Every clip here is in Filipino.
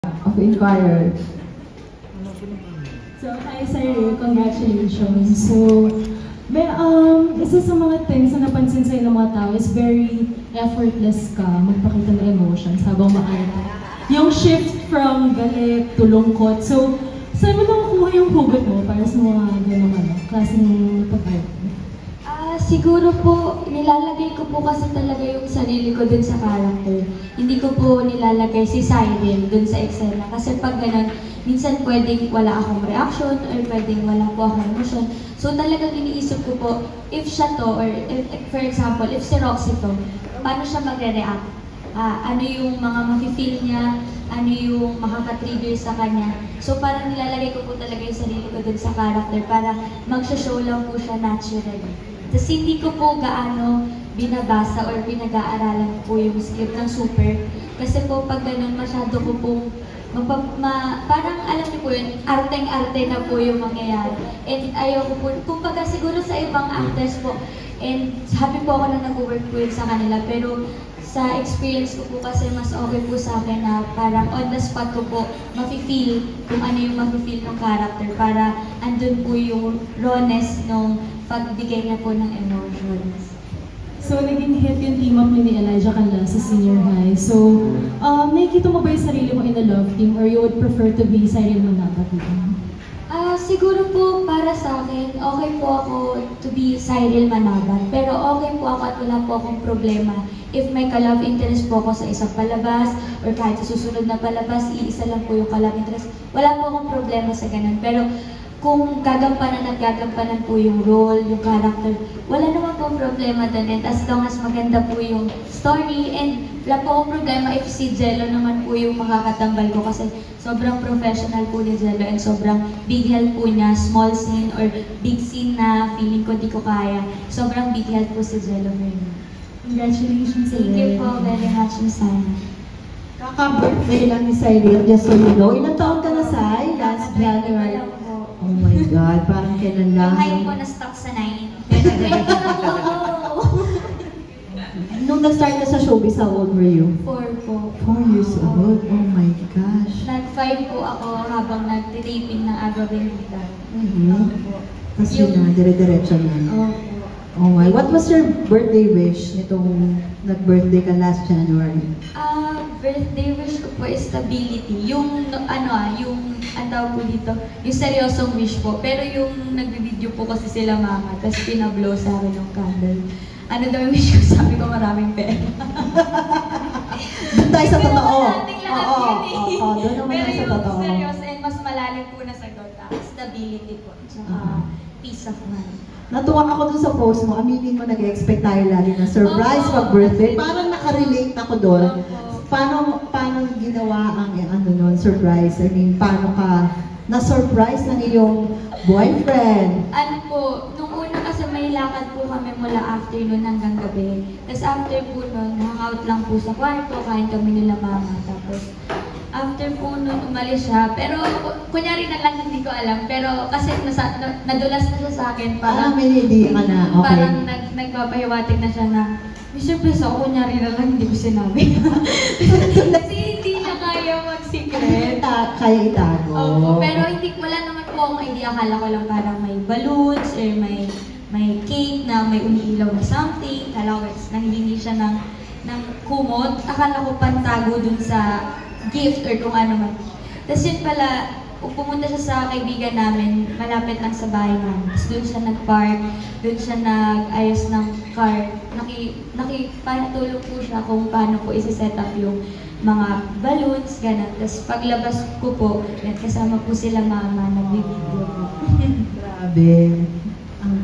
of Inquirer. So, hi sir, congratulations. So, isa sa mga things na napansin sa'yo ng mga tao is very effortless ka magpakita ng emotions habang maarte. Yung shift from galit to lungkot. So, saan mo nakukuha yung hugot mo para sa mga ganong klaseng pag-arte? Siguro po, nilalagay ko po kasi talaga yung sarili ko dun sa character. Hindi ko po nilalagay si Cyril dun sa eksena. Kasi pag ganun, minsan pwedeng wala akong reaction or pwedeng wala po akong emotion. So talagang iniisip ko po, if siya to, or if, for example, if si Roxy to, paano siya magre-react? Ano yung mga mafe-feel niya, ano yung makaka-trigger sa kanya. So parang nilalagay ko po talaga yung sarili ko dun sa character para mag-show lang po siya naturally. Tapos hindi ko po gaano binabasa or pinag-aaralan po yung script ng Super. Kasi po pag ganun, masyado ko pong parang alam niyo po yun, arteng-arte na po yung mangyayari. And ayoko po, kumbaga siguro sa ibang actors po, and happy po ako na nag-work po yun sa kanila. Pero sa experience ko po kasi mas okay po sa akin na parang on the spot ko po mafe-feel kung ano yung mafe-feel ng character para andun po yung rawness nung pagbigay niya po ng emotions. So, naging hit yung team up ni Elijah Canlas sa senior high. So, nakikita mo ba yung sarili mo in the love team or you would prefer to be Cyril Manabat? Siguro po para sa akin, okay po ako to be Cyril Manabat. Pero okay po ako at wala po akong problema if may ka-love interest po ako sa isang palabas or kahit sa susunod na palabas, iisa lang po yung ka-love interest. Wala po akong problema sa ganun. Pero kung gagampanan at gagampanan po yung role, yung character, wala naman po problema doon. And as long as maganda po yung story, and wala po akong problema if si Jello naman po yung makakatambal ko kasi sobrang professional po ni Jello and sobrang big help po niya, small scene or big scene na feeling ko di ko kaya. Sobrang big help po si Jello for me. Congratulations. Thank you po very much, Miss Sana. Kaka-birthday lang ni Cyril, just so you know. Ilang taon ka na, Sai? Last January. Oh my God, parang kailan lang. Kahit po na-stuck sa 9. Nung nag-start ka sa showbiz, how old were you? 4 po. 4 years old? Oh my gosh. Nag-5 po ako habang nag-taping ng Agua Bendita. Tapos yun na, dire-diretso na. Oh my, what was your birthday wish nitong nag-birthday ka last January? Birthday wish ko po is stability. Yung ang tawag po dito, yung seryosong wish po. Pero yung nag-video po kasi sila mama, tapos pinablow sa akin yung candle. Ano daw yung wish ko? Sabi ko maraming pera. Doon tayo sa totoo. Oo, doon naman tayo sa totoo. Pero yung seryoso and mas malalim po na sagot, stability po. Tsaka peace of mind. Natuwa ako dun sa post mo, aminin mo nag-expect tayo lagi na surprise pag-birthday. Parang nakarelate ako doon. Paano ginawa ang surprise? I mean, paano ka na-surprise ng iyong boyfriend? Ano po, nung una kasi may lakad po kami mula afternoon hanggang gabi. Tapos after po nun, hangout lang po sa kwarto, kain kami nila mama. Tapos after po nun, umalis siya. Pero kunyari na lang hindi ko alam. Pero kasi nadulas na siya sa akin. Parang, may idea ka na, okay. Parang nagpapahiwatig na siya na, may surprise ako, kunyari na lang, hindi ko sinabi. Kasi hindi niya kaya mag-secret. Kaya itago. Opo, pero wala naman po akong idea. Akala ko lang parang may balloons or may cake na may umiilaw na something. Akala ko nangihingi siya ng kumot. Akala ko pantago dun sa gift or kung ano man. Tapos yun pala, pumunta siya sa kaibigan namin, malapit lang sa bahay namin. Tapos doon siya nag-park, doon siya nag-ayos ng car. Nakipatulong po siya kung paano po isi-set up yung mga balloons, gano'n. Tapos paglabas ko po, kasama po sila mama, nag-video po. Grabe.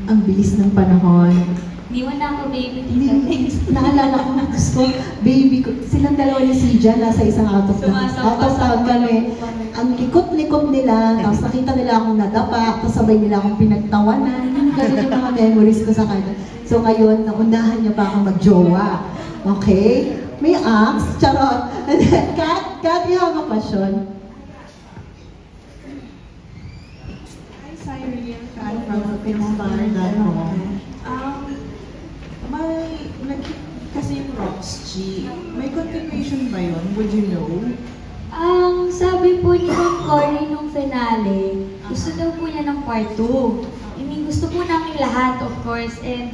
Ang bilis ng panahon. Hindi mo na ako baby. Naalala ko, gusto ko, baby ko, silang dalawa ni Sija, nasa isang out of town kami. Ang likot-likot nila, tapos nakita nila akong nadapa, tapos sabay nila akong pinagtawanan. Ganun yung mga memories ko sa kanya. So ngayon, naunahan niya pa akong mag-jowa. Okay? May angst, charot. And then, Kat, you have a question? Hi, Cyril. Kat from Pinstar.com. Kasi yung Rox G, may continuation ba yun? Would you know? Sa Cory nung finale, gusto daw po niya ng part 2. I mean, gusto po namin lahat, of course. And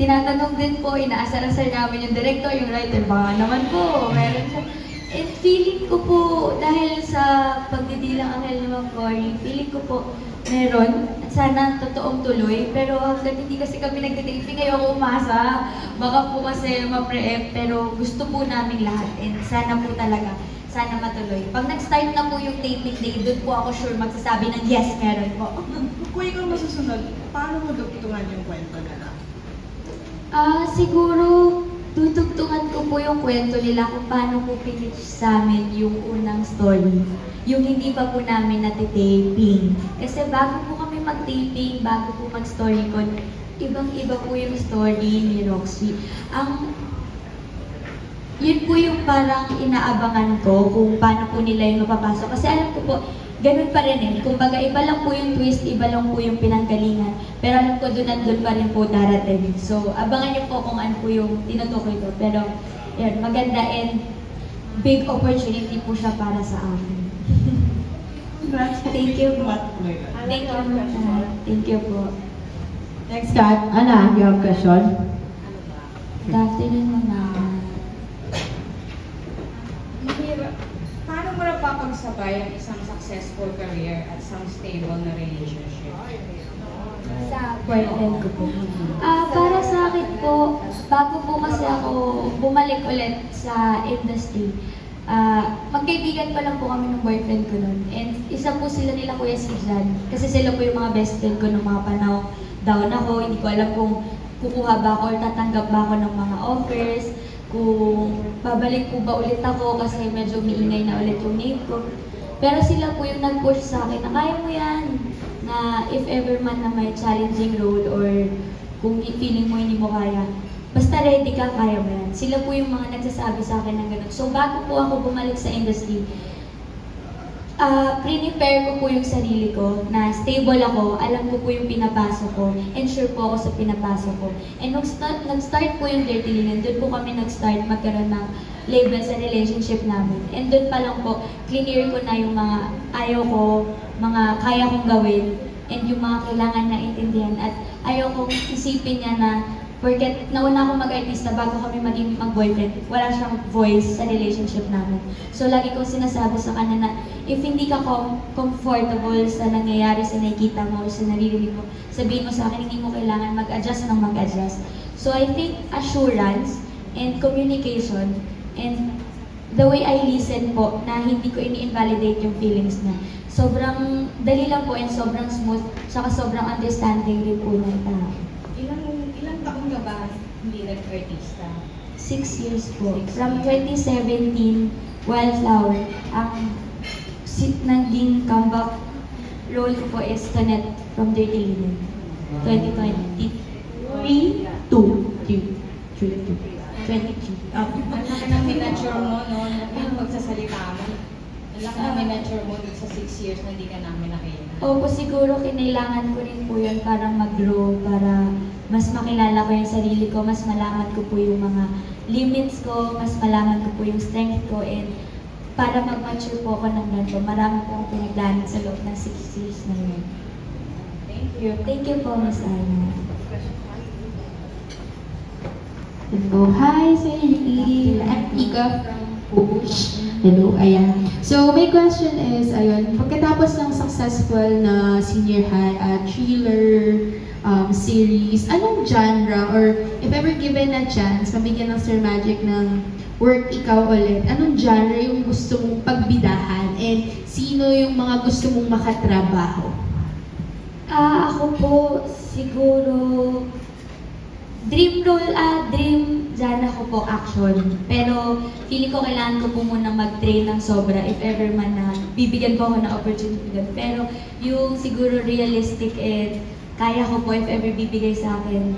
tinatanong din po, inaasar-asar namin yung director, yung writer, baka naman po, meron siya. And feeling ko po, dahil sa pagdidilang Angel ni Ma'am Cory, feeling ko po, meron. At sana totoong tuloy. Pero hanggang hindi kasi kami nagtitaping, ayoko umasa. Baka po kasi ma-pre-empt, pero gusto po namin lahat. And sana po talaga, sana matuloy. Pag nag-start na po yung taping day, doon po ako sure magsasabi ng yes, meron po. Kung ikaw masusunod, paano mo dugtungan yung kwento nila? Siguro, tutugtungan ko po yung kwento nila kung paano po pinitch sa amin yung unang story. Yung hindi pa po namin natitaping. Kasi bago po kami mag-taping, bago po mag-storycon, ibang-iba po yung story ni Roxy. Yun po yung parang inaabangan ko kung paano po nila yung mapapasok. Kasi alam ko po, ganun pa rin eh. Kumbaga, iba lang po yung twist, iba lang po yung pinanggalingan. Pero alam ko, doon pa rin po darating. So, abangan niyo po kung ano po yung tinutukoy ko. Pero, yun, maganda and big opportunity po siya para sa akin. Thank you po. Thank you po. Thank you po. Next, Kat. Ana, you have question? Good afternoon, mga. Paano mo napapagsabay ang isang successful career at isang stable na relationship? Sa boyfriend ko po. Para sa akin po, bago po kasi ako bumalik ulit sa industry, magkaibigan pa lang po kami ng boyfriend ko noon. And isa po sila nila Kuya si Jan. Kasi sila po yung mga best friend ko nung mga panahon down ako. Hindi ko alam kung kukuha ba ako or tatanggap ba ako ng mga offers. Kung babalik po ba ulit ako kasi medyo umiingay na ulit yung name ko. Pero sila po yung nag-push sa akin na kaya mo yan. Na if ever man na may challenging role or kung feeling mo hindi mo kaya, basta ready ka, kaya mo yan. Sila po yung mga nagsasabi sa akin ng ganun. So bago po ako bumalik sa industry, prepare ko po yung sarili ko na stable ako, alam ko po yung pinapasok ko, and sure po ako sa pinapasok ko. And nag-start po yung Dirty Linen, doon po kami nag-start magkaroon ng label sa relationship namin. And doon pa lang po, clear ko na yung mga ayaw ko, mga kaya kong gawin, and yung mga kailangan na intindihan. At ayaw kong isipin niya na porket nauna ako mag-artista bago kami maging mag-boyfriend, wala siyang voice sa relationship namin. So lagi kong sinasabi sa kanya na if hindi ka comfortable sa nangyayari, sa nakikita mo, or sa naririnig mo, sabihin mo sa akin, hindi mo kailangan mag-adjust ng mag-adjust. So I think assurance and communication and the way I listen po na hindi ko ini-invalidate yung feelings niya. Sobrang dali lang po and sobrang smooth, saka sobrang understanding rin po ng tao. Ilang taon ka ba hindi nag-artista? 6 years po. From 2017, Wildflower, ang naging comeback role ko po is Tonette from Dirty Linen. 2023, 23. Ang laki ng miniature mo, no? Yung pagsasalita mo. Ang laki ng miniature mo sa 6 years na hindi ka namin nakita. Opo, siguro kinailangan ko rin po yun para mag-grow, para mas makilala ko yung sarili ko, mas malaman ko po yung mga limits ko, mas malaman ko po yung strength ko, and para mag-mature po ako ng ganito. Marami po akong pinagdaanan sa loob ng 6 years na yun. Thank you. Thank you po, Miss Ana. Hello, hi, Sir Lee. I'm Ika from Push. Hello, ayan. So, my question is, ayun, pagkatapos ng successful na senior high thriller series, anong genre, or if ever given a chance, mabigyan ng Sir Magic ng work ikaw ulit, anong genre yung gusto mong pagbidahan, and sino yung mga gusto mong makatrabaho? Ako po, siguro, dream genre ko po action. Pero feeling ko kailangan ko po muna mag-train ng sobra if ever man na bibigyan po ako ng opportunity doon. Pero yung siguro realistic and kaya ko po if ever bibigay sa akin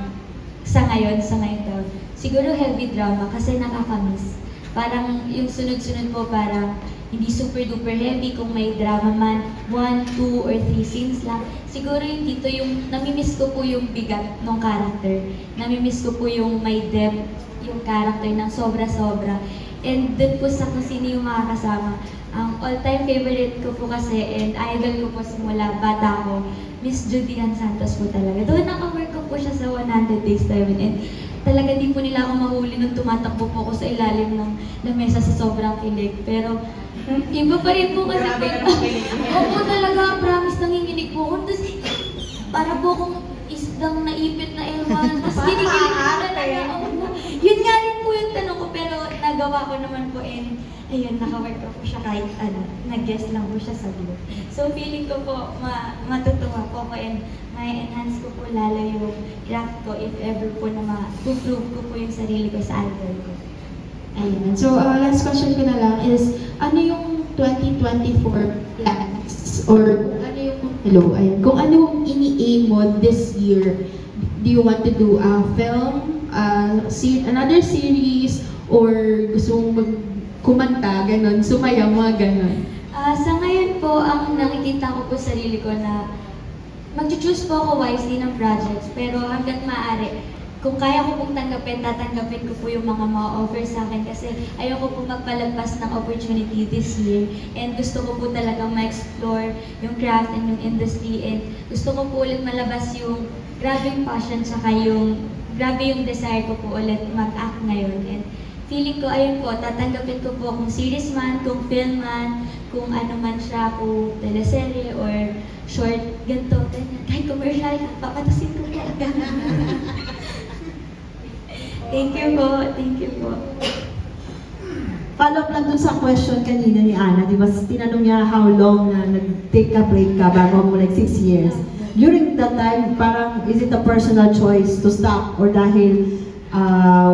sa ngayon daw. Siguro heavy drama kasi nakakamiss. Parang yung sunod-sunod po parang hindi super duper heavy kung may drama man, 1, 2, or 3 scenes lang. Siguro yung dito yung, namimiss ko po yung bigat ng character. Namimiss ko po yung may depth, yung character ng sobra-sobra. And dun po sa kung sino yung mga kasama. Ang all-time favorite ko po kasi and idol ko po simula bata ko, Miss Judy Ann Santos po talaga. Doon naka-work ko po siya sa 100 Days Diamond and talaga di po nila ako mahuli nung tumatakbo po ako sa ilalim ng lamesa sa sobrang kilig. Pero iba pa rin po kasi opo talaga, promise nanginginig po ako. Tapos para po akong isdang naipit na ewan. Tapos ginigilig ko talaga. Yun nga rin po yung tanong ko pero nagawa ko naman po and ayun, naka-work ko po siya kahit nag-guest lang po siya sa group. So feeling ko po matutuwa po ako and ma-enhance ko po lalo yung craft ko if ever po na ma-prove ko po yung sarili ko sa idol ko. Ayan. So, last question ko na lang is, ano yung 2024 plans? Or ano yung, ayan, kung ano yung ini-aim mo this year? Do you want to do a film, another series, or gusto mong kumanta, ganon, sumaya, mga ganon? Sa ngayon po, ang nakikita ko po sarili ko na mag-choose po ako wisely ng projects, pero hanggat maaari, kung kaya ko pong tanggapin, tatanggapin ko po yung mga ma-offer sa akin kasi ayoko po magpalagpas ng opportunity this year and gusto ko po talagang ma-explore yung craft and yung industry and gusto ko po ulit malabas yung grabe yung passion tsaka yung grabe yung desire ko po ulit mag-act ngayon and feeling ko, ayun po, tatanggapin ko po kung series man, kung film man, kung ano man siya, kung teleserye or short, ganito, ganyan. Kahit commercial, papatasin ko talaga. Thank you po. Thank you po. Follow up lang dun sa question kanina ni Ana, di ba? Tinanong niya how long na nag-take a break ka bago mo like 6 years. During that time, parang is it a personal choice to stop or dahil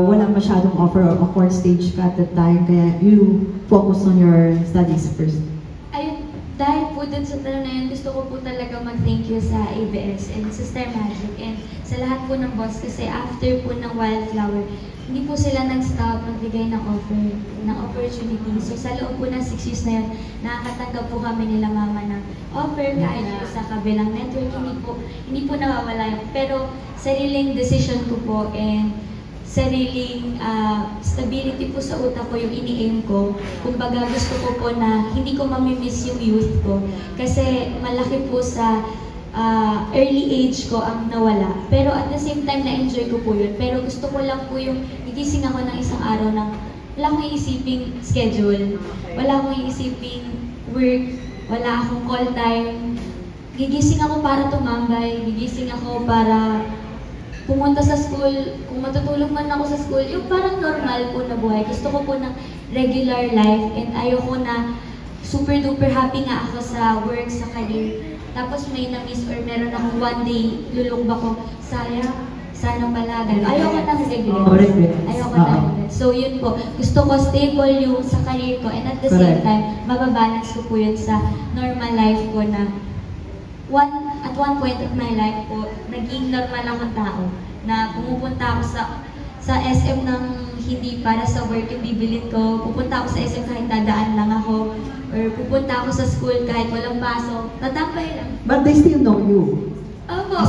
wala masyadong offer or awkward stage ka at that time kaya you focus on your studies first? Ayun, dahil po dun sa tanong na yun, gusto ko po talaga mag-thank you sa ABS and sa Star Magic and sa lahat po ng boss kasi after po ng Wildflower, hindi po sila nag-stop magbigay ng offer, ng opportunity. So sa loob po ng 6 years na yun, nakakatanggap po kami nila mama ng offer kahit po sa kabilang network, hindi po nawawala yun. Pero sariling decision ko po and sariling stability po sa utak ko yung ini-aim ko. Kumbaga gusto ko po na hindi ko mamimiss yung youth ko. Kasi malaki po sa early age ko ang nawala. Pero at the same time na-enjoy ko po yun. Pero gusto ko lang po yung gigising ako ng isang araw ng wala akong iisiping schedule. Wala akong iisiping work. Wala akong call time. Gigising ako para tumambay. Gigising ako para pumunta sa school, kung matutulog man ako sa school, yung parang normal po na buhay. Gusto ko po ng regular life and ayoko na super duper happy nga ako sa work, sa career. Tapos may na-miss or meron akong one day lulungba ko, sayang, sana pala ganun. Ayoko ng regrets. Ayoko ng regrets. So yun po, gusto ko stable yung sa career ko and at the same time, mababalance ko po yun sa normal life ko na at one point of my life po, naging normal akong tao na pumupunta ako sa SM ng hindi para sa work yung bibilin ko, pupunta ako sa SM kahit dadaan lang ako, or pupunta ako sa school kahit walang pasok, tatapay lang. But they still know you. Opo.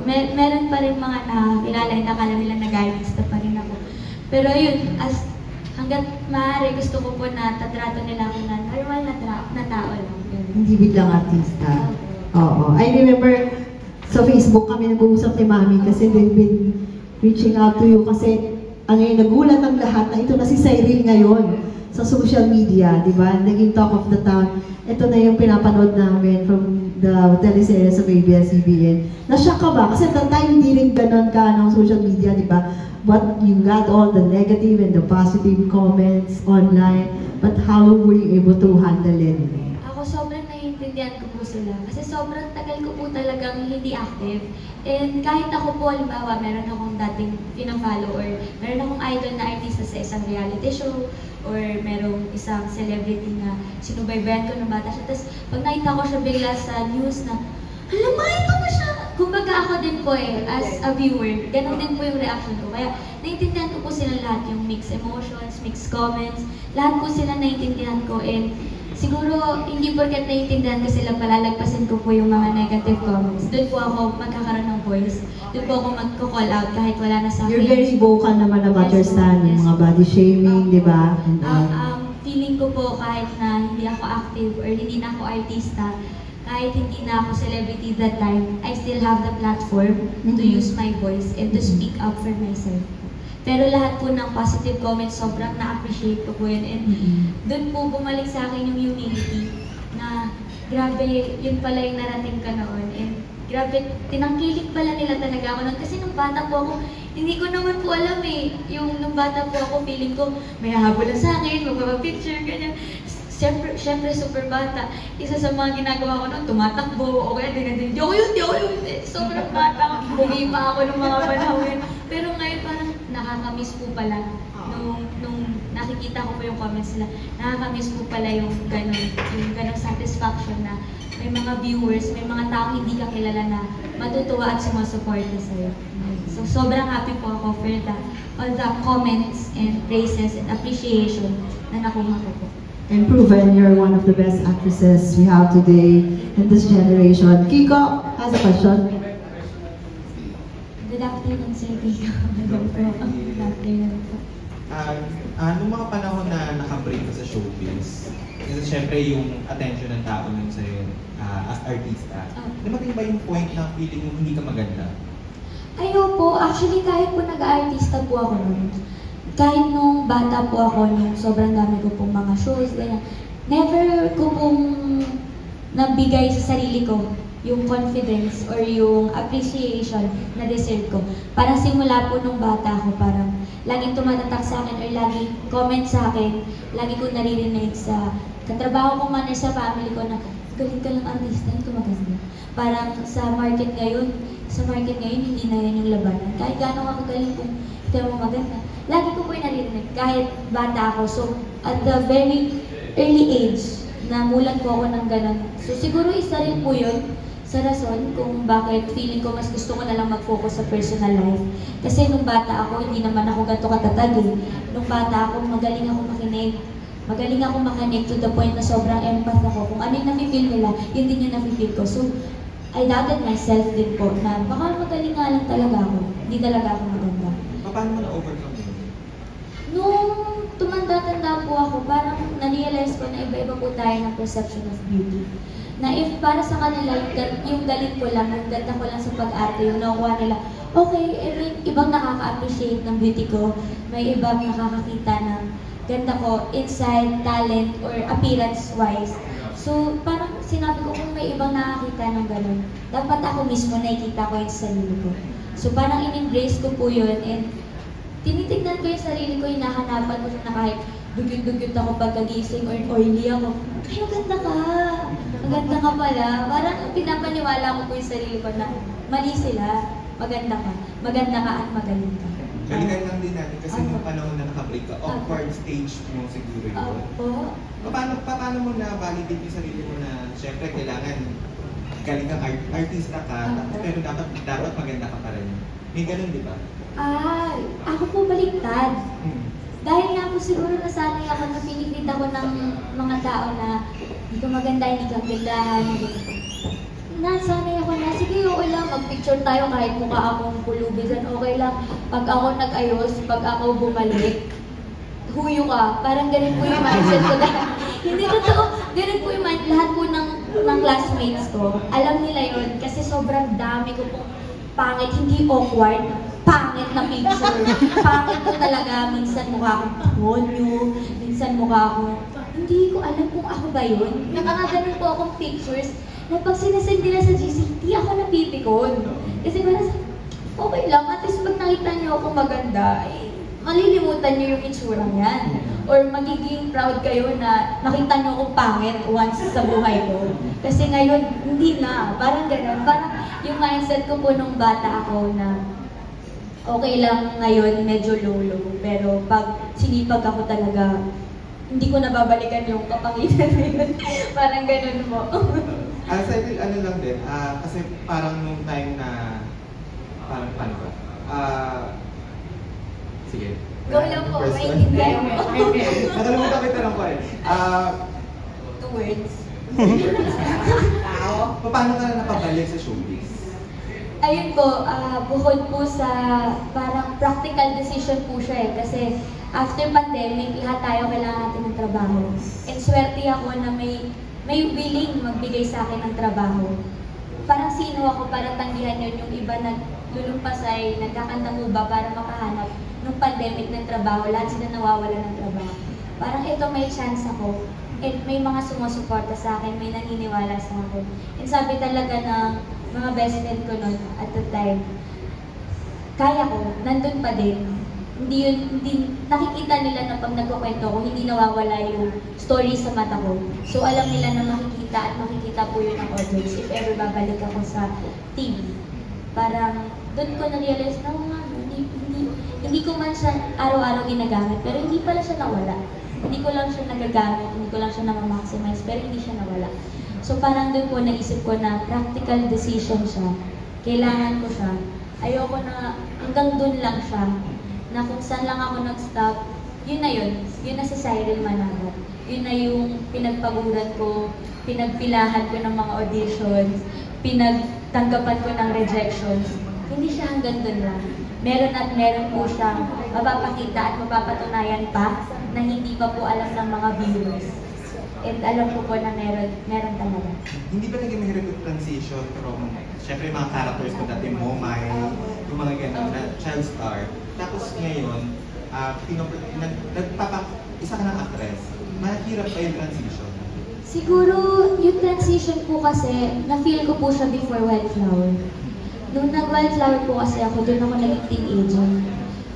Meron pa rin mga nakakilala, hindi akala nila nag-artista pa rin ako. Pero yun, hanggat maaari gusto ko po na tatrato nila ako na normal na tao lang. Hindi biglang artista. Oo. I remember sa Facebook kami nag-uusap ni Mami kasi they've been reaching out to you kasi nagulat ang lahat na ito na si Cyril ngayon sa social media, di ba? Naging talk of the town. Ito na yung pinapanood namin from the teleserye sa ABS-CBN. Na-shock ka ba? Kasi at that time hindi rin ganon ka ng social media, di ba? But you got all the negative and the positive comments online. But how were you able to handle it? Sobrang naiintindihan ko po sila. Kasi sobrang tagal ko po talagang hindi active. And kahit ako po, halimbawa, meron akong dating pinafollow or meron akong idol na artista sa isang reality show or merong isang celebrity na sinubaybayan ko ng bata siya. Tapos pag nakita ko siya bigla sa news na, alam mo, ito na siya! Kumbaga ako din po as a viewer, ganun din po yung reaction ko. Kaya naiintindihan ko po sila lahat, yung mixed emotions, mixed comments, lahat po sila naiintindihan ko. And siguro hindi porket naiintindihan ko sila, palalagpasin ko po yung mga negative comments. Doon po ako magkakaroon ng voice. Doon po ako magko-call out kahit wala na sa akin. You're very vocal naman about your stand, yung mga body shaming, di ba? Feeling ko po kahit na hindi ako active or hindi na ako artista, kahit hindi na ako celebrity that time, I still have the platform to use my voice and to speak up for myself. Pero lahat po ng positive comments, sobrang na-appreciate ko po yun. And doon po bumalik sa akin yung humility na grabe, yun pala yung narating ka noon. And grabe, tinangkilik pala nila talaga ako noon. Kasi nung bata po ako, hindi ko naman po alam eh. Yung nung bata po ako, feeling ko may hahabol na sa akin, magpapapicture, ganyan. Siyempre, super bata. Isa sa mga ginagawa ko noon, tumatakbo, o kaya dinadin. Di ako yun. Sobrang bata. Bugi pa ako nung mga panahon. Pero ngayon parang nakakamiss po pala. Nung nakikita ko po yung comments nila, nakakamiss po pala yung ganong satisfaction na may mga viewers, may mga taong hindi ka kilala na matutuwa at sumusuporta sa'yo. So, sobrang happy po ako for all the comments and praises and appreciation na nakuha ko po. And proven you're one of the best actresses we have today in this generation. Kiko has a question. Good afternoon, Sir Kiko. Good afternoon po. Nung mga panahon na nakabreak ka sa showbiz, kasi syempre yung attention ng tao nun sa'yo as artista, dumating ba yung point na feeling mo hindi ka maganda? Ayun po, actually kahit po nag-artista po ako nun, kahit nung bata po ako, nung sobrang dami ko pong mga shows, ganyan, never ko pong nabigay sa sarili ko yung confidence or yung appreciation na deserve ko. Parang simula po nung bata ako, parang laging tumatatak sa akin or laging comment sa akin, lagi ko naririnig sa katrabaho ko man or sa family ko na galing ka lang artista, hindi ka maganda. Parang sa market ngayon, hindi na yan yung labanan. Kahit gaano ka kagaling kung hindi mo maganda. Lagi ko po yung naririnig, kahit bata ako. So, at the very early age, namulan po ako ng ganun. So, siguro isa rin po yun sa rason kung bakit feeling ko mas gusto ko na lang mag-focus sa personal life. Kasi nung bata ako, hindi naman ako ganito katatag eh. Nung bata ako, magaling ako makinig. Magaling ako makinig to the point na sobrang empath ako. Kung ano yung nafe-feel nila, yun din yung nafe-feel ko. So, I doubted myself din po na baka magaling nga lang talaga ako. Hindi talaga ako maganda. Paano mo na-overcome yun? Nung tumanda-tanda po ako, parang na-realize ko na iba-iba po tayo ng perception of beauty. Na if para sa kanila, yung galit ko lang, yung ganda ko lang sa pag-arte, yung nakuha nila, okay, ibang nakaka-appreciate ng beauty ko, may ibang nakakakita ng ganda ko inside, talent, or appearance-wise. So, parang sinabi ko kung may ibang nakakita ng ganun, dapat ako mismo nakikita ko yung sarili ko. So, parang in-embrace ko po yun, and tinitignan ko yung sarili ko, hinahanapan ko na kahit dugyot-dugyot ako pagkagising or oily ako. Ay, maganda ka! Maganda ka pala. Parang pinapaniwala ko po yung sarili ko na mali sila. Maganda ka. Maganda ka at magaling ka. Balikan lang din natin kasi nung panahon na nakabreak ka, awkward stage mo siguro yun. Paano mo na-validate yung sarili mo na syempre kailangan galing kang artista ka, pero dapat maganda ka pa rin. May ganun, di ba? Ako po baliktad. Dahil nga po siguro nasanay ako na pinipid ako ng mga tao na hindi ka maganda, hindi ka ganda, nasanay ako na, sige, okay lang, mag-picture tayo kahit mukha akong kulubigan, okay lang. Pag ako nag-ayos, pag ako bumalik, huyo ka. Parang ganun po yung mindset ko. Hindi totoo. Ganun po yung mindset. Lahat po ng classmates ko, alam nila yun kasi sobrang dami ko pong pangit, hindi awkward. Pangit na picture. Pangit ko talaga. Minsan mukha akong ponyo, minsan mukha akong, hindi ko alam kung ako ba yun. Nakakaganon po akong pictures na pag sinasend nila sa GC, hindi ako napipikon. Kasi parang, okay lang, at least pag nakita niyo ako maganda, malilimutan niyo yung itsura niyan. Or magiging proud kayo na nakita niyo akong pangit once sa buhay ko. Kasi ngayon, hindi na. Parang gano'n. Parang yung mindset ko po nung bata ako na okay lang ngayon, medyo low-low. Pero pag sinipag ako talaga, hindi ko nababalikan yung kapangitan na yun. Parang gano'n po. Sa ano lang din, kasi parang nung time na, parang paano ba? Sige. Go lang po, maintindihan mo. Nakalimutan ko yung tanong ko rin. to words. Paano ka na napabalik sa showbiz? Ayun po, bukod po sa parang practical decision po siya eh. Kasi after pandemic, lahat tayo kailangan natin ng trabaho. And swerte ako na may willing magbigay sa akin ng trabaho. Parang sino ako para tanggihan yun yung iba naglulumpas ay nagkakanta-uba para makahanap nung pandemic ng trabaho. Lahat sila nawawala ng trabaho. Parang ito may chance ako. And may mga sumusuporta sa akin, may naniniwala sa akin. And sabi talaga ng mga best friend ko noon at the time, kaya ko, nandun pa din. Hindi nakikita nila na pag nagkukwento ko, hindi nawawala yung story sa mata ko. So alam nila na makikita po yun ng audience if ever babalik ako sa TV. Parang doon ko na-realize na hindi ko man siya araw-araw ginagamit, pero hindi pala siya nawala. Hindi ko lang siya nagagamit, hindi ko lang siya na-maximize, pero hindi siya nawala. So parang doon po naisip ko na practical decision siya. Kailangan ko siya. Ayoko na hanggang doon lang siya. Na kung saan lang ako nag-stop, yun na yun. Yun na si Cyril Manabat. Yun na yung pinagpaguran ko, pinagpilahan ko ng mga auditions, pinagtanggapan ko ng rejections. Hindi siya hanggang doon lang. Meron at meron po siyang mapapakita at mapapatunayan pa na hindi pa po alam ng mga viewers. And alam ko po na meron talaga. Hindi ba naging mahirap yung transition from, syempre mga characters mo dati mo, yung mga gano'n na child star. Tapos ngayon, isa ka ng actress. Mahirap pa yung transition? Siguro, yung transition po kasi, na-feel ko po siya before Wildflower. Nung nag-Wildflower po kasi ako, doon ako naging teenager.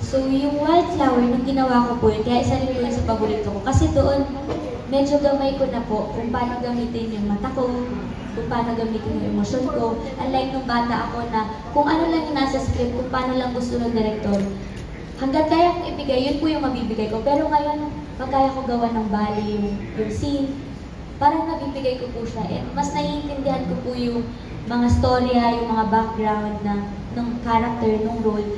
So, yung Wildflower, nung ginawa ko po yun, kaya isa rin po yun sa paborito ko. Kasi doon, medyo gamay ko na po kung paano gamitin yung mata ko, kung paano gamitin yung emosyon ko. Unlike nung bata ako na kung ano lang yung nasa script, kung paano lang gusto ng director. Hanggang kaya kong ibigay, yun po yung mabibigay ko. Pero ngayon, pag kaya ko gawa ng bali, yung scene, parang nabibigay ko po siya. And mas naiintindihan ko po yung mga storya, yung mga background ng character, ng role,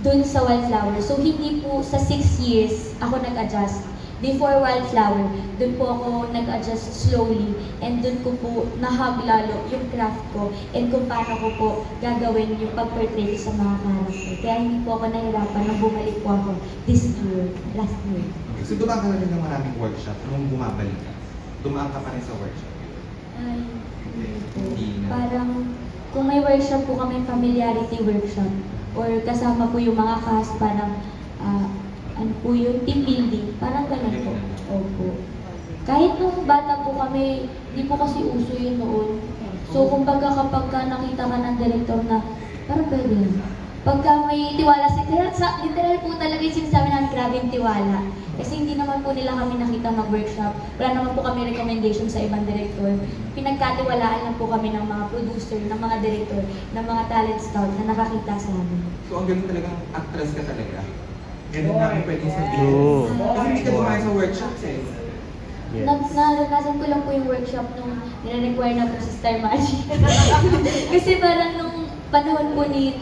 dun sa Wildflower. So hindi po sa 6 years ako nag-adjust. Before Wildflower, dun po ako nag-adjust slowly and dun ko po nahag lalo yung craft ko and kung paano ko po gagawin yung pag-portray sa mga character. Kaya hindi po ako nahirapan nang bumalik po ako this year, last year. Okay. So dumaan ka na rin ng maraming workshop nung bumabalik ka? Dumaan ka pa rin sa workshop? Ay, hindi po. Parang kung may workshop po kami, familiarity workshop or kasama po yung mga cast, parang ano po yung team building, parang ganun po. Opo. Kahit nung bata po kami, hindi po kasi uso yun noon. So, kumbaga kapag nakita ka ng director na, parang pwede yun. Pagka may tiwala, literal po talaga yung sinasabi namin, grabing tiwala. Kasi hindi naman po nila kami nakita mag-workshop. Wala naman po kami recommendation sa ibang director. Pinagkatiwalaan lang po kami ng mga producer, ng mga director, ng mga talent scout na nakakita sa amin. So, ang galing talagang actress ka talaga? Ganun namin pwedeng sabihin. Kasi hindi ka dumaan sa workshops eh. Yes. Naranasan ko lang po yung workshop nung nire-require na po sa Star Magic. Kasi parang nung panahon po ni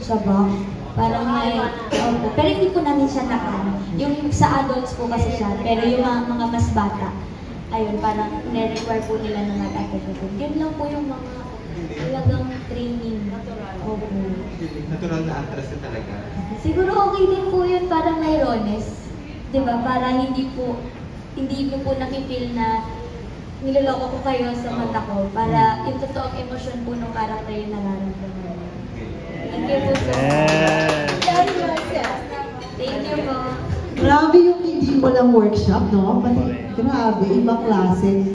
Shabak, parang may, pero hindi po namin siya nakaan. Yung sa adults po kasi siya, pero yung mga mas bata, ayun, parang nire-require po nila na mag-attend po. Yun lang po yung mga talagang training. Natural na actress ka talaga. Siguro okay din po yun, parang may rawness. Diba? Para hindi po nakifeel na niloloko ko kayo sa mata ko. Para yung totoong emosyon po ng character yung nararamdaman. Thank you po so much. Thank you po. Grabe yung hindi walang workshop, no? Grabe, ibang klase.